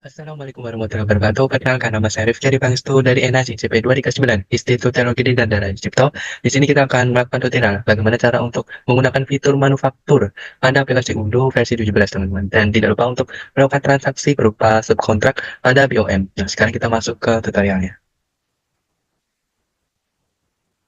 Assalamualaikum warahmatullahi wabarakatuh. Perkenalkan nama saya Rifki Pangestu dari NAC CP2 di kelas 9 Institut Teknologi dan Dana Cipto. Di sini kita akan melakukan tutorial bagaimana cara untuk menggunakan fitur manufaktur pada aplikasi Undo versi 17 teman-teman. Dan tidak lupa untuk melakukan transaksi berupa subkontrak pada BOM. Nah, sekarang kita masuk ke tutorialnya.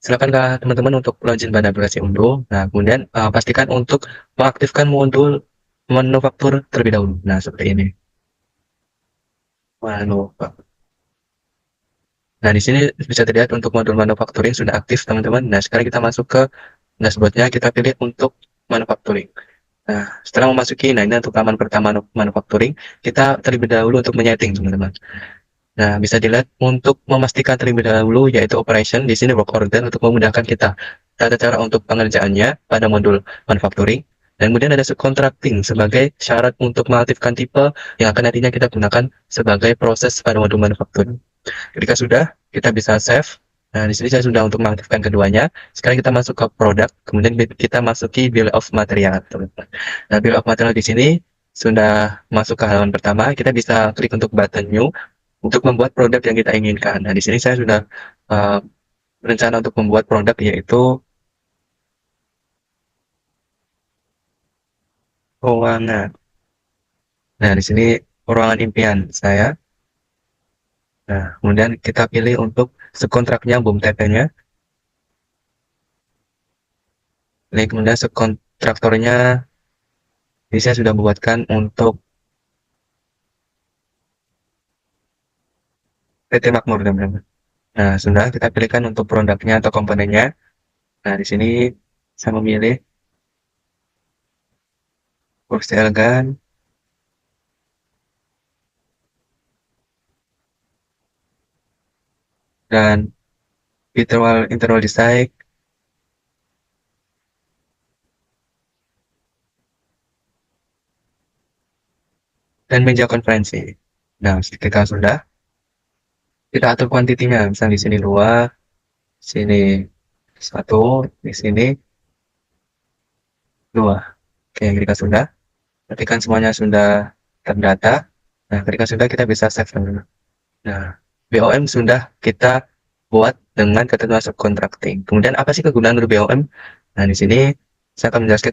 Silakan teman-teman untuk login pada aplikasi Undo. Nah, kemudian pastikan untuk mengaktifkan modul manufaktur terlebih dahulu. Nah, seperti ini. Manufaktur. Nah, di sini bisa terlihat untuk modul manufacturing sudah aktif, teman-teman. Nah, sekarang kita masuk ke dashboardnya, kita pilih untuk manufacturing. Nah, setelah memasuki, nah ini untuk halaman pertama manufacturing, kita terlebih dahulu untuk menyeting, teman-teman. Nah, bisa dilihat untuk memastikan terlebih dahulu, yaitu operation, di sini work order untuk memudahkan kita. Tata cara untuk pengerjaannya pada modul manufacturing. Dan kemudian ada subcontracting sebagai syarat untuk mengaktifkan tipe yang akan nantinya kita gunakan sebagai proses pada modul manufacturing. Ketika sudah, kita bisa save. Nah, di sini saya sudah untuk mengaktifkan keduanya. Sekarang kita masuk ke produk, kemudian kita masuki bill of material, teman-teman. Nah, bill of material di sini sudah masuk ke halaman pertama. Kita bisa klik untuk button new untuk membuat produk yang kita inginkan. Nah, di sini saya sudah uh, berencana untuk membuat produk yaitu ruangan. Nah, di sini ruangan impian saya. Nah, kemudian kita pilih untuk subkontraknya, boom TP-nya. Ini kemudian subkontraktornya ini saya sudah buatkan untuk PT Makmur, teman-teman. Nah, sudah kita pilihkan untuk produknya atau komponennya. Nah, di sini saya memilih kursi elegan dan interval design dan meja konferensi. Nah, ketika sudah, kita atur kuantitinya. Misalnya di sini 2, sini 1, di sini 2. Oke, ketika sudah, ketika semuanya sudah terdata, nah ketika sudah kita bisa save, teman-teman. Nah, BOM sudah kita buat dengan ketentuan subcontracting. Kemudian apa sih kegunaan dari BOM? Nah, di sini saya akan menjelaskan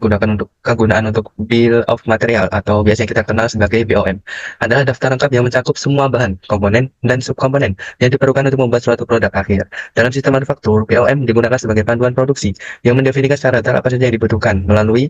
kegunaan untuk bill of material atau biasanya kita kenal sebagai BOM. Adalah daftar lengkap yang mencakup semua bahan, komponen, dan subkomponen yang diperlukan untuk membuat suatu produk akhir. Dalam sistem manufaktur, BOM digunakan sebagai panduan produksi yang mendefinisikan secara detail apa saja yang dibutuhkan melalui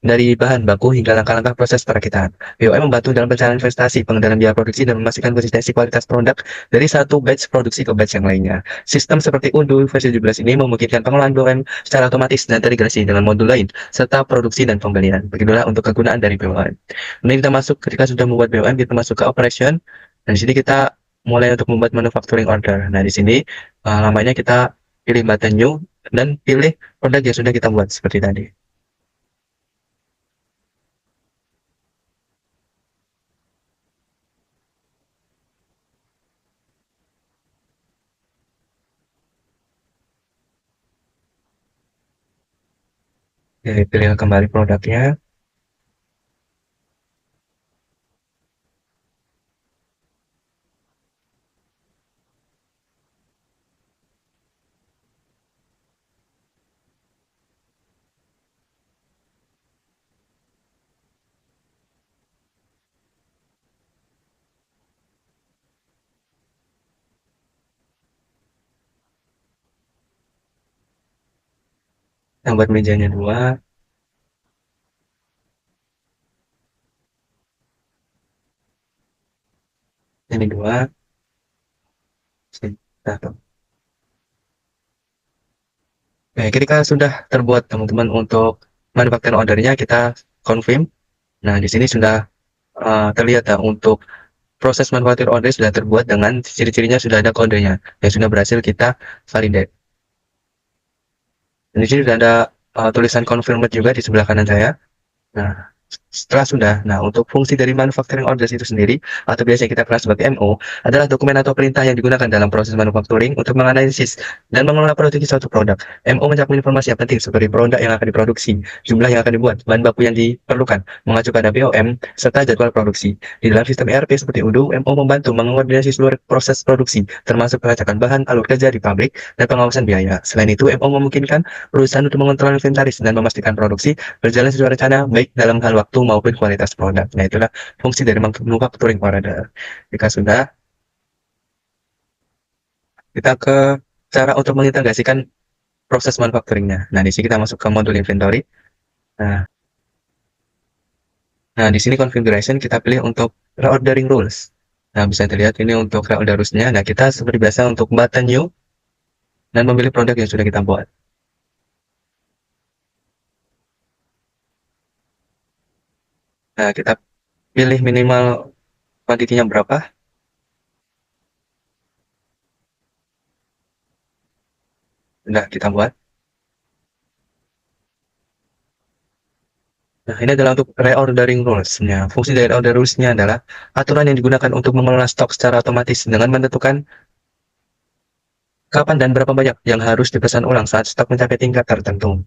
dari bahan baku hingga langkah-langkah proses perakitan. BOM membantu dalam perencanaan investasi, pengendalian biaya produksi, dan memastikan konsistensi kualitas produk dari satu batch produksi ke batch yang lainnya. Sistem seperti Undo versi 17 ini memungkinkan pengelolaan BOM secara otomatis dan terintegrasi dengan modul lain, serta produksi dan pembelian. Begitulah untuk kegunaan dari BOM. Kemudian kita masuk, ketika sudah membuat BOM, kita masuk ke operation. Dan di sini kita mulai untuk membuat manufacturing order. Nah, di sini namanya kita pilih button new dan pilih produk yang sudah kita buat seperti tadi. Jadi pilih kembali produknya. Yang buat mejanya 2, ini 2, sini 1. Oke, ketika sudah terbuat, teman-teman, untuk manufacturing ordernya kita confirm. Nah, di sini sudah terlihat ya, untuk proses manufacturing order sudah terbuat dengan ciri-cirinya, sudah ada kodenya yang sudah berhasil kita validate. Dan di sini sudah ada tulisan confirmed juga di sebelah kanan saya. Nah, Setelah sudah, nah untuk fungsi dari manufacturing orders itu sendiri, atau biasanya kita kenal sebagai MO, adalah dokumen atau perintah yang digunakan dalam proses manufacturing untuk menganalisis dan mengelola produksi suatu produk. MO mencakup informasi yang penting seperti produk yang akan diproduksi, jumlah yang akan dibuat, bahan baku yang diperlukan, mengacu pada BOM, serta jadwal produksi. Di dalam sistem ERP seperti Odoo, MO membantu mengkoordinasi seluruh proses produksi, termasuk pelacakan bahan, alur kerja di pabrik, dan pengawasan biaya. Selain itu, MO memungkinkan perusahaan untuk mengontrol inventaris dan memastikan produksi berjalan sesuai rencana, baik dalam hal waktu maupun kualitas produk. Nah, itulah fungsi dari manufacturing order. Jika sudah, kita ke cara untuk mengintegrasikan proses manufacturingnya. Nah, di sini kita masuk ke modul inventory. Nah, di sini configuration kita pilih untuk reordering rules. Nah, bisa dilihat ini untuk reorder rules-nya. Nah, kita seperti biasa untuk button new dan memilih produk yang sudah kita buat. Nah, kita pilih minimal kuantitinya berapa. Nah, kita buat. Nah, ini adalah untuk reordering rules-nya. Fungsi dari reorder rules-nya adalah aturan yang digunakan untuk mengelola stok secara otomatis dengan menentukan kapan dan berapa banyak yang harus dipesan ulang saat stok mencapai tingkat tertentu.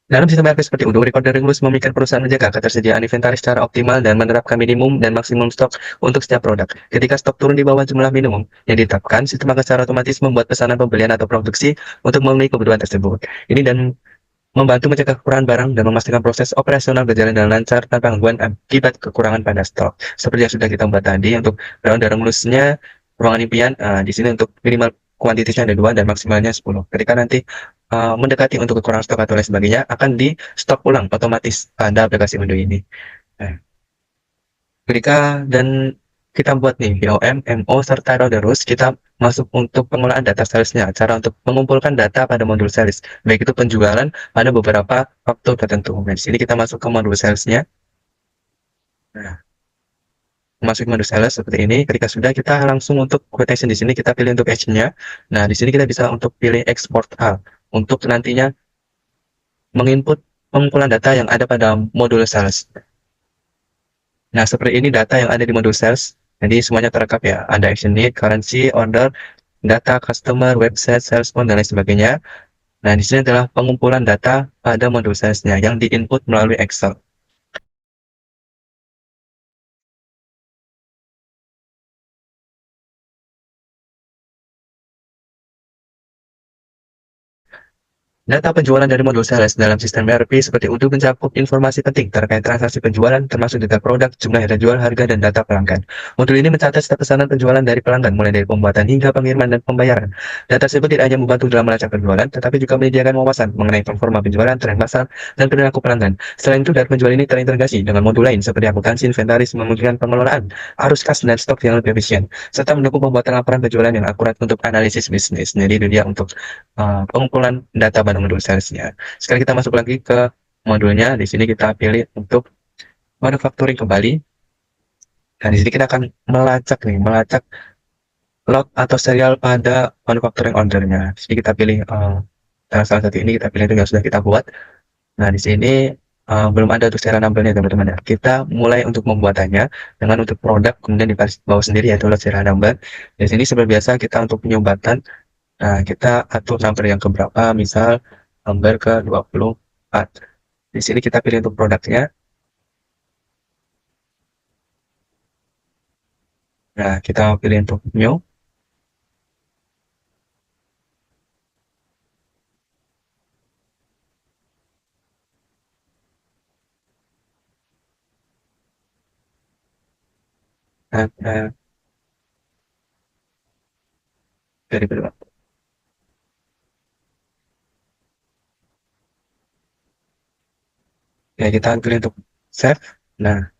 Dalam sistem ERP seperti Odoo, reordering rules memungkinkan perusahaan menjaga ketersediaan inventaris secara optimal dan menerapkan minimum dan maksimum stok untuk setiap produk. Ketika stok turun di bawah jumlah minimum yang ditetapkan, sistem akan secara otomatis membuat pesanan pembelian atau produksi untuk memenuhi kebutuhan tersebut. Ini dan membantu mencegah kekurangan barang dan memastikan proses operasional berjalan dengan lancar tanpa gangguan akibat kekurangan pada stok. Seperti yang sudah kita buat tadi, untuk reordering rules-nya, ruangan impian, di sini untuk minimal kuantitinya ada 2 dan maksimalnya 10. Ketika nanti mendekati untuk kekurangan stok atau lain sebagainya, akan di stok ulang otomatis pada aplikasi Odoo ini. Nah, ketika dan kita buat nih BOM, MO, serta reorder rules, kita masuk untuk pengolahan data salesnya, cara untuk mengumpulkan data pada modul sales, baik itu penjualan pada beberapa waktu tertentu. Nah, di sini kita masuk ke modul salesnya. Nah, masuk modul sales seperti ini. Ketika sudah, kita langsung untuk quotation di sini kita pilih untuk action-nya. Nah, di sini kita bisa untuk pilih export all untuk nantinya menginput pengumpulan data yang ada pada modul sales. Nah, seperti ini data yang ada di modul sales. Jadi semuanya terrekap ya. Ada action need, currency, order, data customer, website, sales phone, dan lain sebagainya. Nah, di sini adalah pengumpulan data pada modul sales-nya yang diinput melalui Excel. Data penjualan dari modul sales dalam sistem ERP seperti Odoo mencakup informasi penting terkait transaksi penjualan, termasuk data produk, jumlah yang terjual, harga, dan data pelanggan. Modul ini mencatat setiap pesanan penjualan dari pelanggan, mulai dari pembuatan hingga pengiriman dan pembayaran. Data tersebut tidak hanya membantu dalam melacak penjualan, tetapi juga menyediakan wawasan mengenai performa penjualan, tren pasar, dan perilaku pelanggan. Selain itu, data penjualan ini terintegrasi dengan modul lain seperti akuntansi, inventaris, memungkinkan pengelolaan arus kas dan stok yang lebih efisien, serta mendukung pembuatan laporan penjualan yang akurat untuk analisis bisnis. Jadi itu dia untuk pengumpulan data pada modul salesnya. Sekarang kita masuk lagi ke modulnya. Di sini kita pilih untuk manufacturing kembali. Dan di sini kita akan melacak lot atau serial pada manufacturing ordernya. Jadi kita pilih salah satu ini kita pilih itu yang sudah kita buat. Nah, di sini belum ada untuk serial number-nya teman-teman ya. Kita mulai untuk membuatannya dengan untuk produk, kemudian di bawah sendiri yaitu lot serial number. Di sini seperti biasa kita untuk penyumbatan. Nah, kita atur number yang keberapa, misal number ke 24. Di sini kita pilih untuk produknya. Nah, kita pilih untuk new. Nah, dari berapa? Ya, kita pilih untuk save. Nah,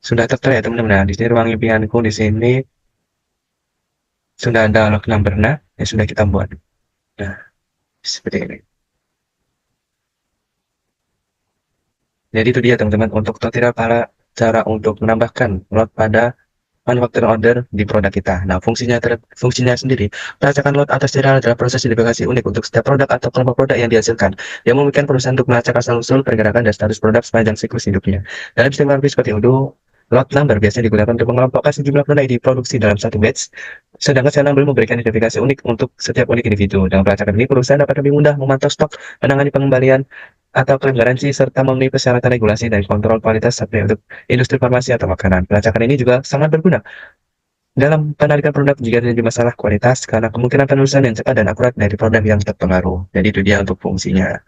sudah tertera ya teman-teman. Nah, di sini ruang impianku di sini sudah ada log number-nya yang sudah kita buat. Nah, seperti ini. Jadi itu dia teman-teman untuk tutorial cara untuk menambahkan lot pada manufacturing order di produk kita. Nah, fungsinya sendiri, pelacakan lot atau serial adalah proses identifikasi unik untuk setiap produk atau kelompok produk yang dihasilkan, yang memungkinkan perusahaan untuk melacak asal-usul, pergerakan, dan status produk sepanjang siklus hidupnya. Dalam istilah seperti itu, lot number biasanya digunakan untuk mengelompokkan sejumlah produk yang diproduksi dalam satu batch, sedangkan serial number memberikan identifikasi unik untuk setiap unik individu. Dengan pelacakan ini, perusahaan dapat lebih mudah memantau stok, menangani pengembalian, atau klaim garansi, serta memenuhi persyaratan regulasi dan kontrol kualitas sampai untuk industri farmasi atau makanan. Pelacakan ini juga sangat berguna dalam penarikan produk jika terjadi masalah kualitas, karena kemungkinan penulisan yang cepat dan akurat dari produk yang terpengaruh. Jadi itu dia untuk fungsinya.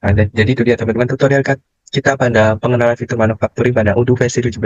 Nah, jadi itu dia teman-teman tutorial kita pada pengenalan fitur manufacturing pada Odoo versi 17.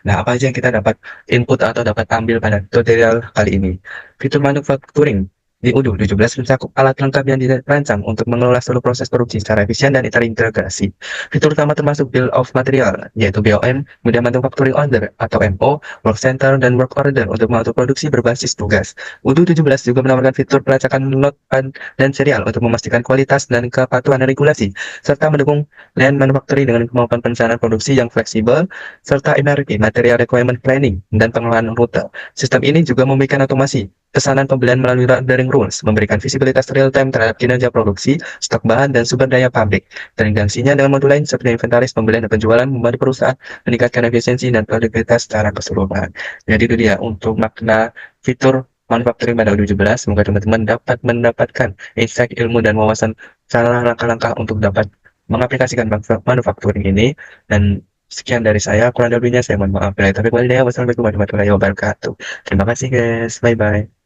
Nah, apa aja yang kita dapat input atau dapat ambil pada tutorial kali ini? Fitur manufacturing di Odoo 17 mencakup alat lengkap yang dirancang untuk mengelola seluruh proses produksi secara efisien dan terintegrasi. Fitur utama termasuk Bill of Material, yaitu BOM, kemudian Manufacturing Order atau MO, Work Center, dan Work Order untuk mengatur produksi berbasis tugas. Odoo 17 juga menawarkan fitur pelacakan lot dan serial untuk memastikan kualitas dan kepatuhan regulasi, serta mendukung lean manufacturing dengan kemampuan perencanaan produksi yang fleksibel, serta MRP, Material Requirement Planning, dan pengelolaan rute. Sistem ini juga memberikan otomasi pesanan pembelian melalui ordering rules, memberikan visibilitas real-time terhadap kinerja produksi, stok bahan, dan sumber daya pabrik. Integrasinya dengan modul lain seperti inventaris, pembelian, dan penjualan membantu perusahaan meningkatkan efisiensi dan produktivitas secara keseluruhan. Jadi itu dia untuk makna fitur manufacturing pada Odoo 17. Semoga teman-teman dapat mendapatkan insight, ilmu, dan wawasan cara langkah-langkah untuk dapat mengaplikasikan manufacturing ini. Dan sekian dari saya, kurang lebihnya saya mohon maaf. Tapi wassalamualaikum warahmatullahi wabarakatuh. Terima kasih guys, bye-bye.